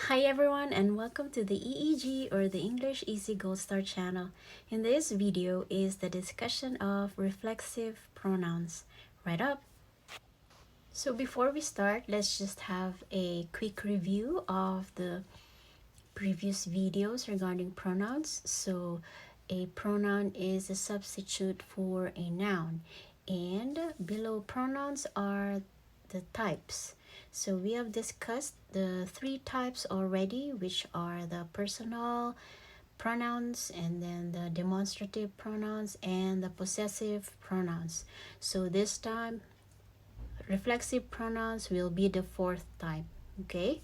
Hi everyone and welcome to the EEG or the English Easy Gold Star channel. In this video is the discussion of reflexive pronouns. Right up. So before we start, let's just have a quick review of the previous videos regarding pronouns. So a pronoun is a substitute for a noun, and below pronouns are the types. So we have discussed the three types already, which are the personal pronouns, and then the demonstrative pronouns, and the possessive pronouns. So this time reflexive pronouns will be the fourth type. Okay,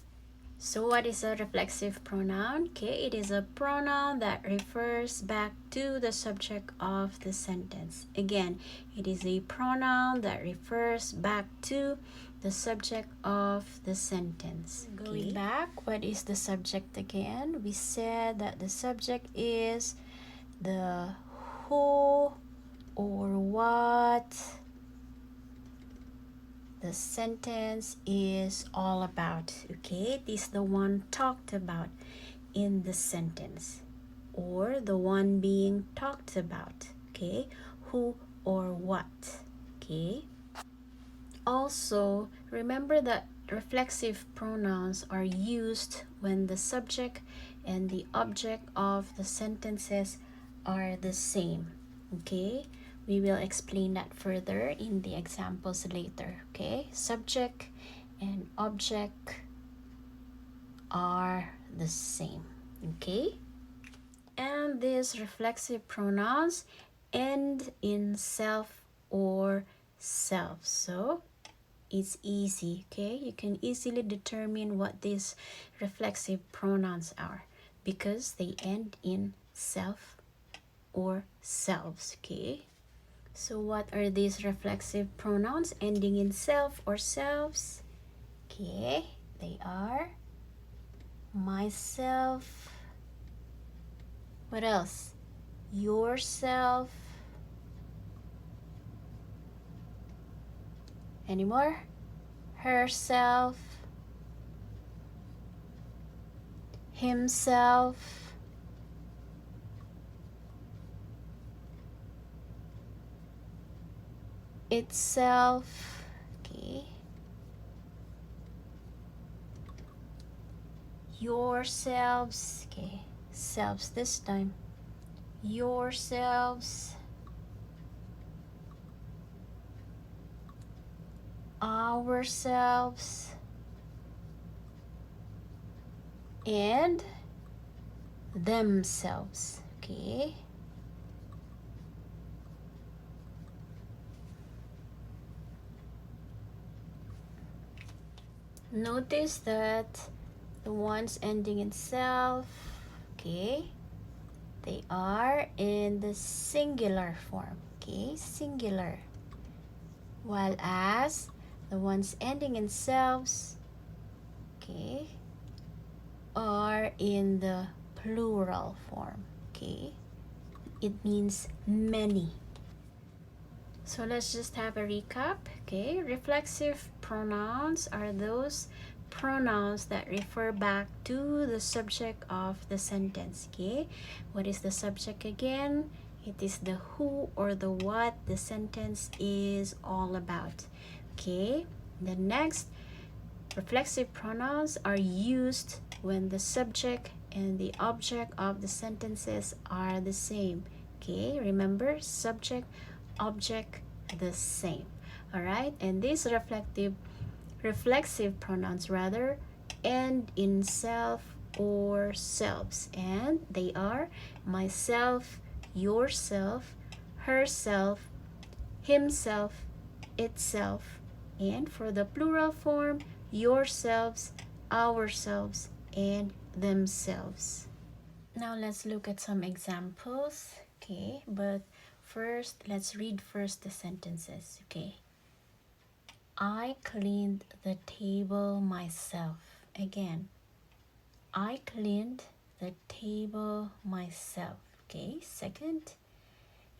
so what is a reflexive pronoun? Okay, it is a pronoun that refers back to the subject of the sentence. Again, it is a pronoun that refers back to the subject of the sentence. Okay. Going back, what is the subject again? We said that the subject is the who or what the sentence is all about. Okay, this is the one talked about in the sentence, or the one being talked about. Okay, who or what. Okay, also remember that reflexive pronouns are used when the subject and the object of the sentences are the same. Okay, we will explain that further in the examples later. Okay, subject and object are the same. Okay, and these reflexive pronouns end in self or self, so it's easy. Okay, you can easily determine what these reflexive pronouns are because they end in self or selves. Okay, so what are these reflexive pronouns ending in self or selves? Okay, they are myself. What else? Yourself. Any more? Herself. Himself. Itself. Okay. Yourselves. Okay, selves this time. Yourselves. Ourselves. And themselves. Okay. Notice that the ones ending in self, okay, they are in the singular form. Okay, singular. While as the ones ending in selves, okay, are in the plural form. Okay, it means many. So let's just have a recap. Okay, reflexive pronouns are those pronouns that refer back to the subject of the sentence. Okay, what is the subject again? It is the who or the what the sentence is all about. Okay, the next, reflexive pronouns are used when the subject and the object of the sentences are the same. Okay, remember, subject, object, the same. All right, and these reflexive pronouns rather end in self or selves, and they are myself, yourself, herself, himself, itself, and for the plural form, yourselves, ourselves, and themselves. Now let's look at some examples. Okay, but first let's read first the sentences. Okay, I cleaned the table myself. Again, I cleaned the table myself. Okay, second,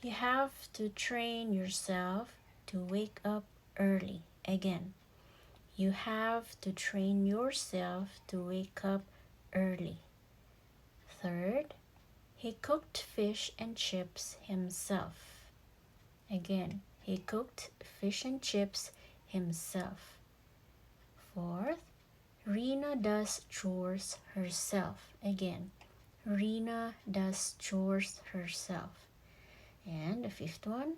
you have to train yourself to wake up early. Again, you have to train yourself to wake up early. Third, he cooked fish and chips himself. Again, he cooked fish and chips himself. Fourth, Rena does chores herself. Again, Rena does chores herself. And the fifth one,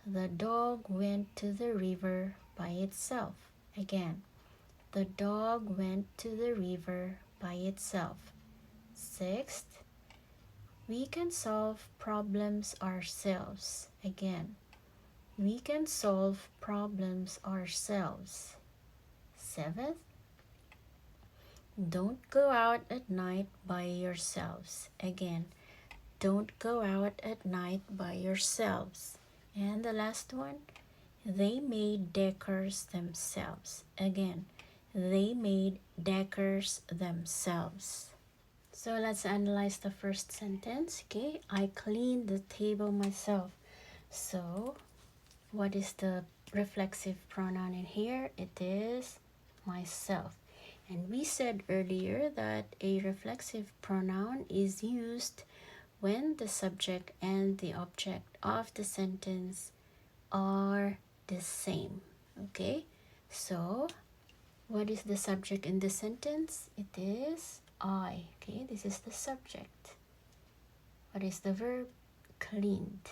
the dog went to the river by itself. Again, the dog went to the river by itself. Sixth, we can solve problems ourselves. Again, we can solve problems ourselves. Seventh, don't go out at night by yourselves. Again, don't go out at night by yourselves. And the last one, they made deckers themselves. Again, they made deckers themselves. So let's analyze the first sentence. Okay, I cleaned the table myself. So what is the reflexive pronoun in here? It is myself. And we said earlier that a reflexive pronoun is used when the subject and the object of the sentence are the same. Okay, so what is the subject in the sentence? It is I. Okay, this is the subject. What is the verb? Cleaned.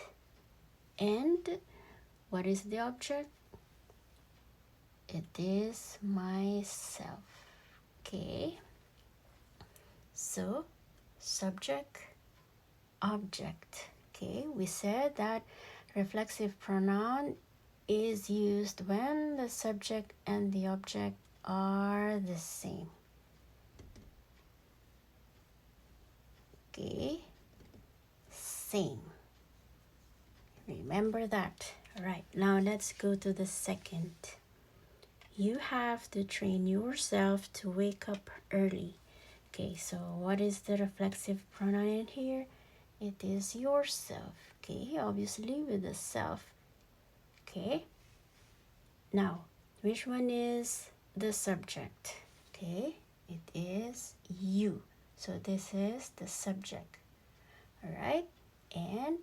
And what is the object? It is myself. Okay, so subject, object. Okay, we said that reflexive pronoun is used when the subject and the object are the same. Okay, same. Remember that. All right, now let's go to the second. You have to train yourself to wake up early. Okay, so what is the reflexive pronoun in here? It is yourself. Okay, obviously with the self. Okay, now which one is the subject? Okay, it is you. So this is the subject. All right, and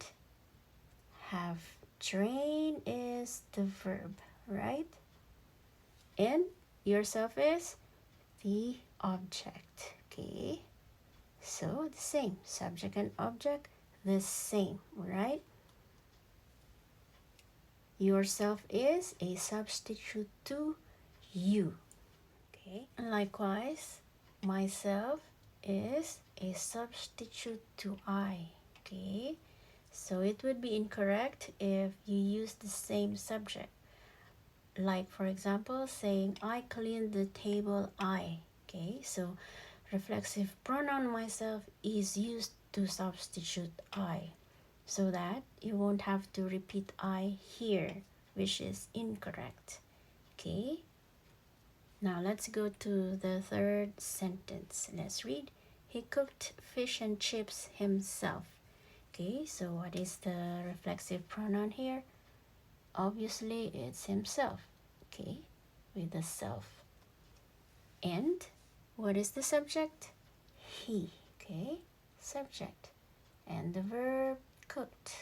have train is the verb, right? And yourself is the object. Okay, so the same, subject and object the same, right? Yourself is a substitute to you. Okay, and likewise myself is a substitute to I. Okay, so it would be incorrect if you use the same subject, like for example saying I cleaned the table. I. Okay, so reflexive pronoun myself is used to substitute I, so that you won't have to repeat I here, which is incorrect. Okay, now let's go to the third sentence. Let's read. He cooked fish and chips himself. Okay, so what is the reflexive pronoun here? Obviously it's himself. Okay, with the self. And what is the subject? He. Okay, subject. And the verb cooked.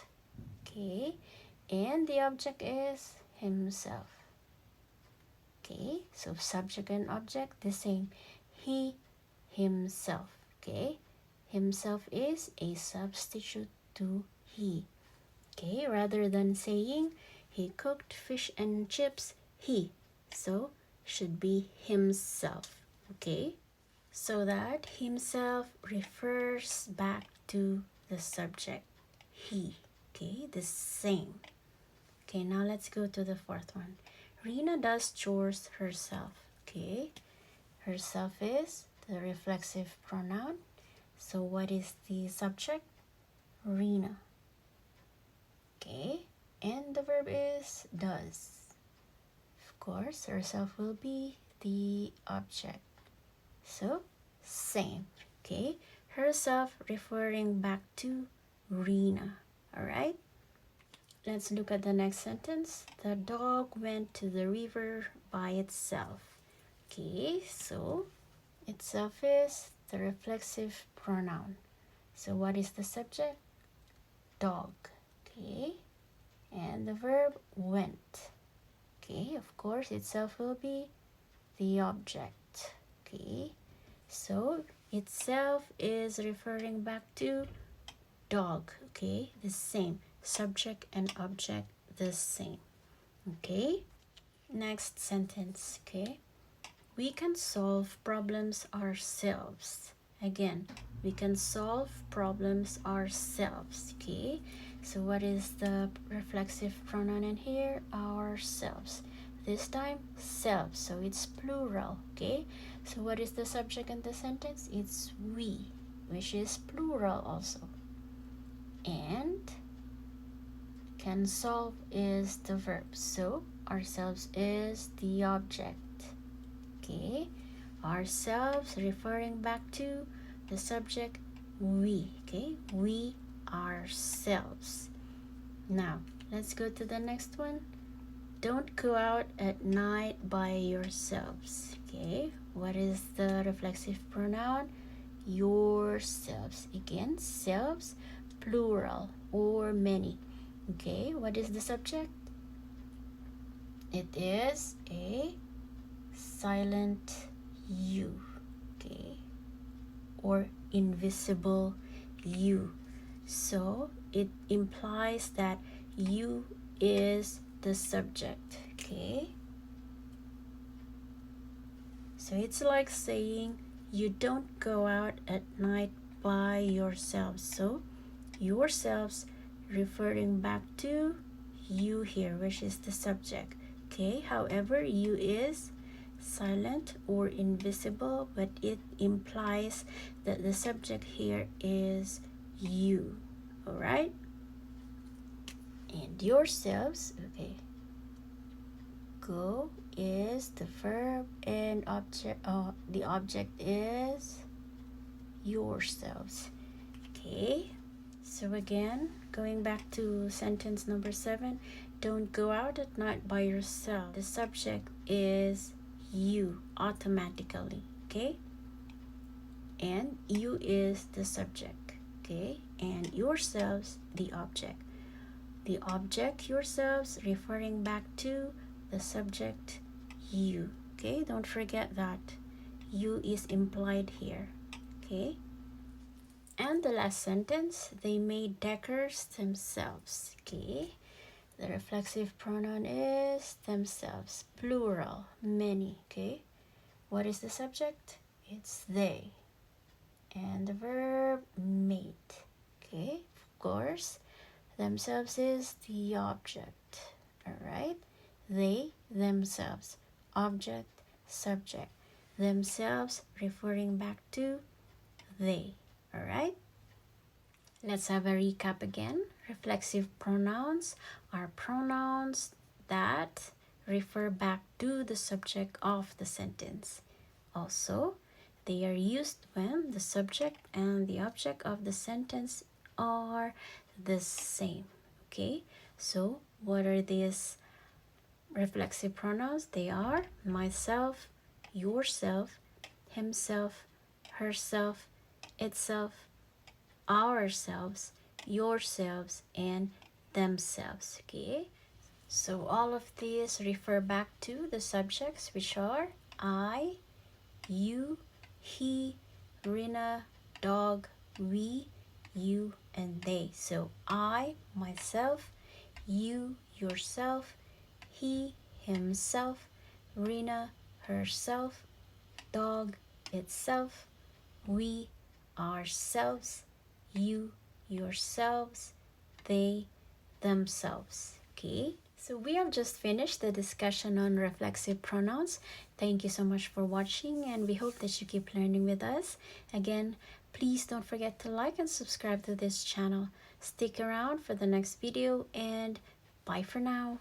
Okay, and the object is himself. Okay, so subject and object the same. He, himself. Okay, himself is a substitute to he. Okay, rather than saying he cooked fish and chips, he, so should be himself. Okay, so that himself refers back to the subject, he. Okay, the same. Okay, now let's go to the fourth one. Rena does chores herself. Okay, herself is the reflexive pronoun. So what is the subject? Rena. Okay, and the verb is does. Of course, herself will be the object. So, same. Okay, herself referring back to Rena. All right, let's look at the next sentence. The dog went to the river by itself. Okay, so itself is the reflexive pronoun. So what is the subject? Dog. Okay. And the verb went. Okay, of course itself will be the object. Okay. So itself is referring back to dog. Okay, the same. Subject and object the same. Okay. Next sentence. Okay. We can solve problems ourselves. Again, we can solve problems ourselves. Okay, so what is the reflexive pronoun in here? Ourselves. This time, selves, so it's plural. Okay, so what is the subject in the sentence? It's we, which is plural also. And can solve is the verb, so ourselves is the object. Okay, ourselves referring back to the subject we. Okay, we ourselves. Now let's go to the next one. Don't go out at night by yourselves. Okay, what is the reflexive pronoun? Yourselves. Again, selves, plural or many. Okay, what is the subject? It is a silent you. Okay, or invisible you. So it implies that you is the subject. Okay, so it's like saying you don't go out at night by yourselves. So yourselves referring back to you here, which is the subject. Okay, however, you is silent or invisible, but it implies that the subject here is you. All right, and yourselves. Okay, go is the verb and object. The object is yourselves. Okay, so again, going back to sentence number 7, don't go out at night by yourself. The subject is you automatically. Okay, and you is the subject. Okay, and yourselves the object. The object yourselves referring back to the subject you. Okay, don't forget that you is implied here. Okay, and the last sentence, they made deckers themselves. Okay, the reflexive pronoun is themselves, plural, many. Okay, what is the subject? It's they. And the verb made. Okay, of course, themselves is the object. All right, they, themselves, object, subject, themselves referring back to they. All right, let's have a recap again. Reflexive pronouns are pronouns that refer back to the subject of the sentence. Also, they are used when the subject and the object of the sentence are the same. Okay, so what are these reflexive pronouns? They are myself, yourself, himself, herself, itself, ourselves, yourselves, and themselves. Okay, so all of these refer back to the subjects, which are I, you, he, Rina, dog, we, you, and they. So I, myself, you, yourself, he, himself, Rina, herself, dog, itself, we, ourselves, you, yourselves, they, themselves. Okay, so we have just finished the discussion on reflexive pronouns. Thank you so much for watching, and we hope that you keep learning with us. Again, please don't forget to like and subscribe to this channel. Stick around for the next video, and bye for now.